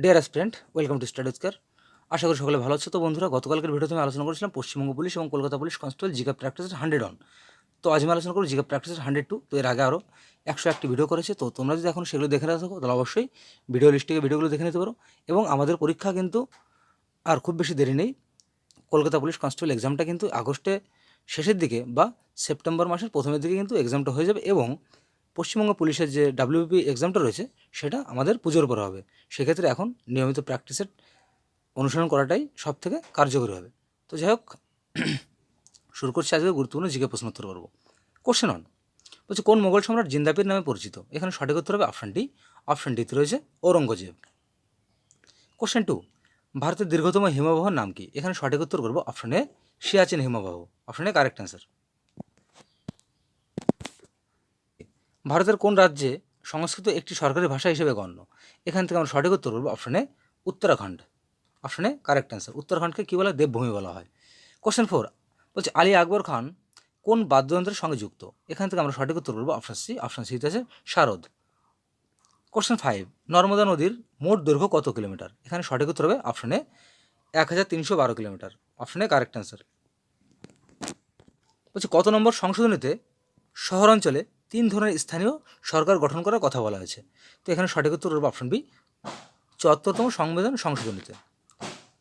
Deer aspirant, welcome to স্টাডিজকার। আশা করি সকলে ভালো আছো। তো বন্ধুরা, গতকালকের ভিডিওতে আমি আলোচনা করেছিলাম পশ্চিমবঙ্গ পুলিশ এবং কলকাতা পুলিশ কনস্টেবল জিকে প্র্যাকটিসের 100 অন। তো আজ আমি আলোচনা করব জিকে প্র্যাকটিসের 102। তো এর আগে আরও 101টি ভিডিও করেছে। তো তোমরা যদি এখন সেগুলো দেখে না থাকো তাহলে অবশ্যই ভিডিও লিস্ট থেকে ভিডিওগুলো দেখে নিতে পারো। এবং আমাদের পরীক্ষা কিন্তু আর খুব বেশি দেরি নেই। কলকাতা পুলিশ কনস্টেবল এক্সামটা কিন্তু আগস্টে শেষের দিকে বা সেপ্টেম্বর মাসের প্রথমের দিকে কিন্তু এক্সামটা হয়ে যাবে। এবং পশ্চিমবঙ্গ পুলিশের যে ডাব্লিউপি এক্সামটা রয়েছে সেটা আমাদের পুজোর পরে হবে। সেক্ষেত্রে এখন নিয়মিত প্র্যাকটিসের অনুসরণ করাটাই সব থেকে কার্যকরী হবে। তো যাই হোক, শুরু করছি আজকে গুরুত্বপূর্ণ জিকে প্রশ্নোত্তর পর্ব। কোশ্চেন অন বলছে, কোন মোগল সম্রাট জিন্দাবির নামে পরিচিত? এখানে সঠিক উত্তর হবে অপশান ডি। অপশান ডিতে রয়েছে ঔরঙ্গজেব। কোশ্চেন টু, ভারতের দীর্ঘতম হিমবাহর নাম কি? এখানে সঠিক উত্তর করবো অপশান এ, সিয়াচেন হিমবাহ। Option A correct answer. ভারতের কোন রাজ্যে সংস্কৃত একটি সরকারি ভাষা হিসেবে গণ্য? এখান থেকে আমরা সঠিক উত্তর করবো অপশান এ, উত্তরাখণ্ড। অপশানে কারেক্ট অ্যান্সার। উত্তরাখণ্ডকে কী বলা হয়? দেবভূমি বলা হয়। কোশ্চেন ফোর বলছে, আলী আকবর খান কোন বাদ্যযন্ত্রের সঙ্গে যুক্ত? এখান থেকে আমরা সঠিক উত্তর করবো অপশান সি। অপশান সিতে আছে শারদ। কোশ্চেন ফাইভ, নর্মদা নদীর মোট দৈর্ঘ্য কত কিলোমিটার? এখানে সঠিক উত্তর হবে অপশানে 1312 কিলোমিটার। অপশানে কারেক্ট অ্যান্সার। বলছে, কত নম্বর সংশোধনীতে শহরাঞ্চলে 3 ধরনের স্থানীয় সরকার গঠন করার কথা বলা হয়েছে? তো এখানে সঠিক উত্তর হবে অপশান বি, 74তম সংবিধান সংশোধনীতে।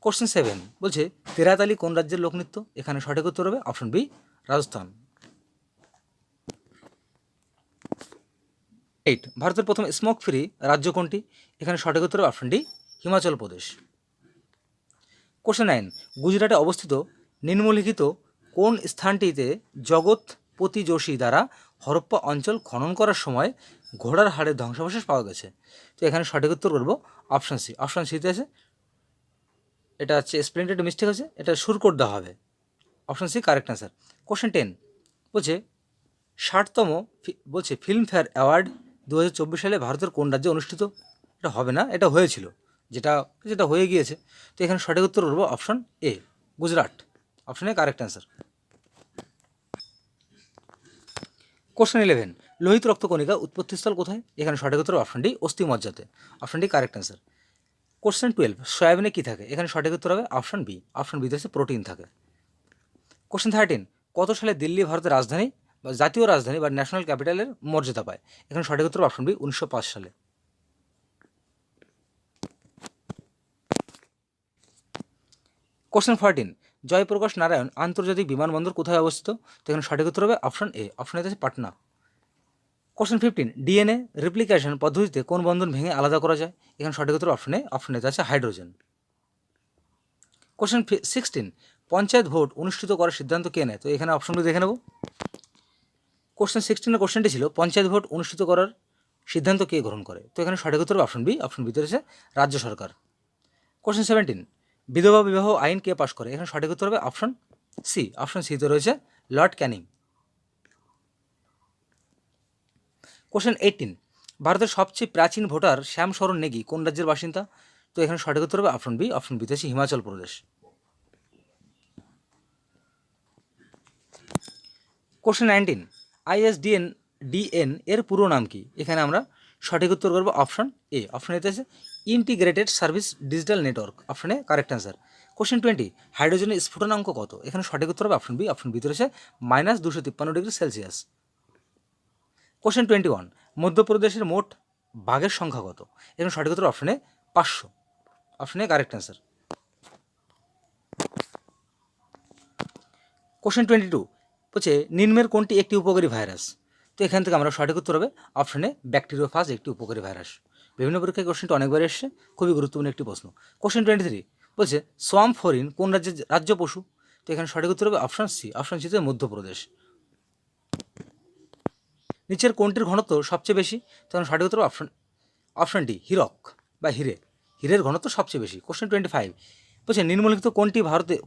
কোশ্চেন সেভেন বলছে, তেরাতালি কোন রাজ্যের লোকনৃত্য? এখানে সঠিক উত্তর হবে অপশন বি, রাজস্থান। 8, ভারতের প্রথম স্মোক ফ্রি রাজ্য কোনটি? এখানে সঠিক উত্তর হবে option D, Himachal Pradesh. Question 9, গুজরাটে অবস্থিত নিম্নলিখিত কোন স্থানটিতে জগৎপতি যোশী দ্বারা হরপ্পা অঞ্চল খনন করার সময় ঘোড়ার হাড়ের ধ্বংসাবশেষ পাওয়া গেছে? তো এখানে সঠিক উত্তর করব অপশান সি। অপশান সিতে আছে, এটা হচ্ছে স্প্লেন্ডেড মিস্টেক আছে, এটা সুরকোট দেওয়া হবে। Option C correct answer. Question 10 বলছে, 60তম বলছে ফিল্মফেয়ার অ্যাওয়ার্ড 2024 সালে ভারতের কোন রাজ্যে অনুষ্ঠিত? এটা হবে না, এটা হয়েছিল, যেটা যেটা হয়ে গিয়েছে। তো এখানে সঠিক উত্তর করবো option A, Gujarat. Option A correct answer. Question 11, লোহিত রক্তকণিকা উৎপত্তিস্থল কোথায়? এখানে সঠিক উত্তর অপশান ডি, অস্থিমজ্জাতে। Option D correct answer. Question 12, সয়াবিনে কী থাকে? এখানে সঠিক উত্তর হবে অপশান বি। অপশান বিতে হচ্ছে প্রোটিন থাকে। কোশ্চেন 13, কত সালে দিল্লি ভারতের রাজধানী বা জাতীয় রাজধানী বা ন্যাশনাল ক্যাপিটালের মর্যাদা পায়? এখানে সঠিক উত্তর অপশন বি, 1905 সালে। কোশ্চেন 14, জয়প্রকাশ নারায়ণ আন্তর্জাতিক বিমানবন্দর কোথায় অবস্থিত? তো এখানে সঠিক উত্তর হবে অপশন এ। অপশন এতে আছে পাটনা। কোশ্চেন 15, ডিএনএ রেপ্লিকেশন পদ্ধতিতে কোন বন্ধন ভেঙে আলাদা করা যায়? এখানে সঠিক উত্তর অপশন এ। অপশন এতে আছে হাইড্রোজেন। কোশ্চেন 16, পঞ্চায়েত ভোট অনুষ্ঠিত করার সিদ্ধান্ত কে নেয়? তো এখানে অপশনগুলো দেখে নেব। কোশ্চেন 16 কোশ্চেনটি ছিল পঞ্চায়েত ভোট অনুষ্ঠিত করার সিদ্ধান্ত কে গ্রহণ করে? তো এখানে সঠিক উত্তর অপশন বি। অপশন বিতে রয়েছে রাজ্য সরকার। কোশ্চেন 17, বিধবা বিবাহ আইন কে পাশ করে? এখানে সঠিক উত্তর হবে অপশন সি। অপশন সিতে রয়েছে লর্ড ক্যানিং। কোশ্চেন 18, ভারতের সবচেয়ে প্রাচীন ভোটার শ্যাম শরণ নেগি কোন রাজ্যের বাসিন্দা? তো এখানে সঠিক উত্তর হবে অপশন বি। অপশন বিতে আছে হিমাচল প্রদেশ। কোশ্চেন 19, ISDN এর পুরো নাম কি? এখানে আমরা সঠিক উত্তর করবো অপশন এ। অপশন এতে আছে integrated service digital network. Option A correct answer. Question 20, হাইড্রোজেনের স্ফুটনাঙ্ক কত? এখানে সঠিক উত্তর হবে অপশন বি। অপশন বিতে রয়েছে -253°C। কোশ্চেন 21, মধ্যপ্রদেশের মোট বাঘের সংখ্যা কত? এখানে সঠিক উত্তর option A 500। Option A correct answer. Question 22 বলছে, নিম্নের কোনটি একটি উপকারী ভাইরাস? তো এখান থেকে আমরা সঠিক উত্তর হবে অপশনে ব্যাকটেরিওফাজ একটি উপকারী ভাইরাস। বিভিন্ন পরীক্ষায় কোশ্চেনটা অনেকবার এসছে, খুবই গুরুত্বপূর্ণ একটি প্রশ্ন। কোশ্চেন 23 বলছে, সোয়াম্প হরিণ কোন রাজ্যের রাজ্য পশু? তো এখানে সঠিক উত্তর হবে অপশন সি। অপশন সিতে মধ্যপ্রদেশ। নিচের কোনটির ঘনত্ব সবচেয়ে বেশি? তখন সঠিক উত্তর অপশন ডি, হীরক বা হীরের ঘনত্ব সবচেয়ে বেশি। কোশ্চেন 25 বলছে, নিম্নলিখিত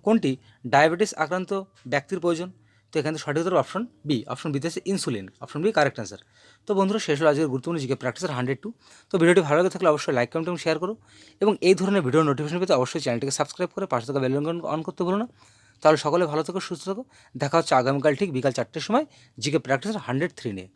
কোনটি ডায়াবেটিস আক্রান্ত ব্যক্তির প্রয়োজন? তো এখানে সঠিক উত্তর অপশন বি। অপশন বিতে আছে insulin. Option B correct answer. তো বন্ধুরা, শেষ হলো আজকের গুরুত্বপূর্ণ জিকে প্র্যাকটিসের 102। তো ভিডিওটি ভালো লাগে থাকলে অবশ্যই লাইক, কমেন্ট এবং শেয়ার করো, এবং এই ধরনের ভিডিও নোটিফিকেশন পেতে অবশ্যই চ্যানেলটিকে সাবস্ক্রাইব করে পাশে থাকা বেল আইকন অন করতে ভুলো না। তাহলে সকলে ভালো থেকো, সুস্থ থাকো। দেখা হচ্ছে আগামীকাল ঠিক বিকাল 4টের সময় জিকে প্র্যাকটিসের 103 নিয়ে।